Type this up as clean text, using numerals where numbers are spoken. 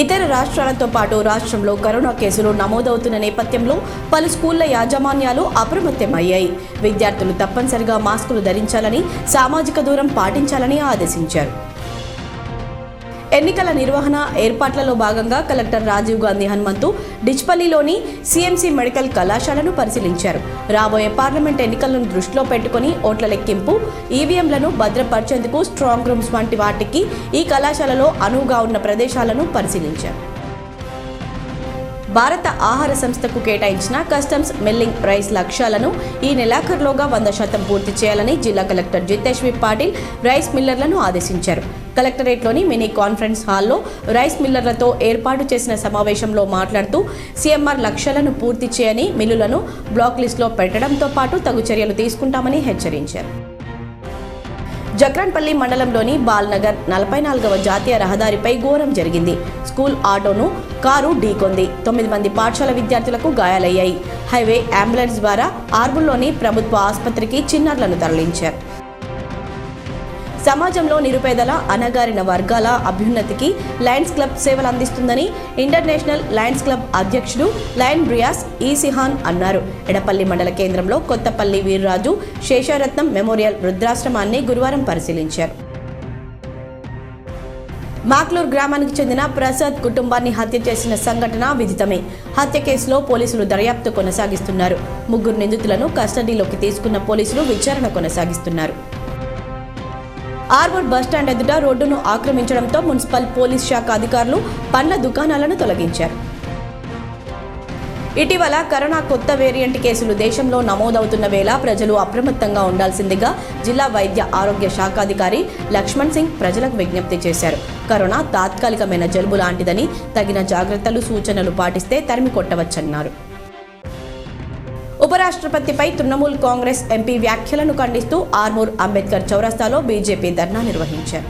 ఇతర రాష్ట్రాలతో పాటు రాష్ట్రంలో కరోనా కేసులు నమోదవుతున్న నేపథ్యంలో పలు స్కూళ్ల యాజమాన్యాలు అప్రమత్తమయ్యాయి. విద్యార్థులు తప్పనిసరిగా మాస్కులు ధరించాలని, సామాజిక దూరం పాటించాలని ఆదేశించారు. ఎన్నికల నిర్వహణ ఏర్పాట్లలో భాగంగా కలెక్టర్ రాజీవ్ గాంధీ హనుమంతు డిచ్పల్లిలోని సిఎంసి మెడికల్ కళాశాలను పరిశీలించారు. రాబోయే పార్లమెంట్ ఎన్నికలను దృష్టిలో పెట్టుకుని ఓట్ల లెక్కింపు, ఈవీఎంలను భద్రపరిచేందుకు స్ట్రాంగ్ రూమ్స్ వంటి వాటికి ఈ కళాశాలలో అనువుగా ఉన్న ప్రదేశాలను పరిశీలించారు. భారత ఆహార సంస్థకు కేటాయించిన కస్టమ్స్ మిల్లింగ్ ప్రైస్ లక్ష్యాలను ఈ నెలాఖరులోగా 100% పూర్తి చేయాలని జిల్లా కలెక్టర్ జితేష్ వి పాటిల్ రైస్ మిల్లర్లను ఆదేశించారు. కలెక్టరేట్లోని మినీ కాన్ఫరెన్స్ హాల్లో రైస్ మిల్లర్లతో ఏర్పాటు చేసిన సమావేశంలో మాట్లాడుతూ సీఎంఆర్ లక్ష్యాలను పూర్తి చేయని మిల్లులను బ్లాక్ లిస్టులో పెట్టడంతో పాటు తగు చర్యలు తీసుకుంటామని హెచ్చరించారు. జక్రాన్పల్లి మండలంలోని బాల్నగర్ 44వ జాతీయ రహదారిపై ఘోరం జరిగింది. స్కూల్ ఆటోను కారు ఢీకొంది. 9 మంది పాఠశాల విద్యార్థులకు గాయాలయ్యాయి. హైవే అంబులెన్స్ ద్వారా ఆర్బుల్లోని ప్రభుత్వ ఆసుపత్రికి చిన్నారులను తరలించారు. సమాజంలో నిరుపేదల, అణగారిన వర్గాల అభ్యున్నతికి లయన్స్ క్లబ్ సేవలు అందిస్తుందని ఇంటర్నేషనల్ లయన్స్ క్లబ్ అధ్యక్షుడు లయన్ బ్రియాస్ ఈసిహాన్ అన్నారు. ఎడపల్లి మండల కేంద్రంలో కొత్తపల్లి వీర్రాజు శేషారత్నం మెమోరియల్ వృద్ధాశ్రమాన్ని గురువారం పరిశీలించారు. మాక్లూర్ గ్రామానికి చెందిన ప్రసాద్ కుటుంబాన్ని హత్య చేసిన సంఘటన విదితమే. హత్య కేసులో పోలీసులు దర్యాప్తు కొనసాగిస్తున్నారు. 3 నిందితులను కస్టడీలోకి తీసుకున్న పోలీసులు విచారణ కొనసాగిస్తున్నారు. ఆర్మూర్ బస్టాండ్ ఎదుట రోడ్డును ఆక్రమించడంతో మున్సిపల్ పోలీస్ శాఖ అధికారులు పండ్ల దుకాణాలను తొలగించారు. ఇటీవల కరోనా కొత్త వేరియంట్ కేసులు దేశంలో నమోదవుతున్న వేళ ప్రజలు అప్రమత్తంగా ఉండాల్సిందిగా జిల్లా వైద్య ఆరోగ్య శాఖాధికారి లక్ష్మణ్ సింగ్ ప్రజలకు విజ్ఞప్తి చేశారు. కరోనా తాత్కాలికమైన జలుబు లాంటిదని, తగిన జాగ్రత్తలు, సూచనలు పాటిస్తే తరిమి కొట్టవచ్చన్నారు. ఉపరాష్ట్రపతిపై తృణమూల్ కాంగ్రెస్ ఎంపీ వ్యాఖ్యలను ఖండిస్తూ ఆర్మూర్ అంబేద్కర్ చౌరస్తాలో బీజేపీ ధర్నా నిర్వహించారు.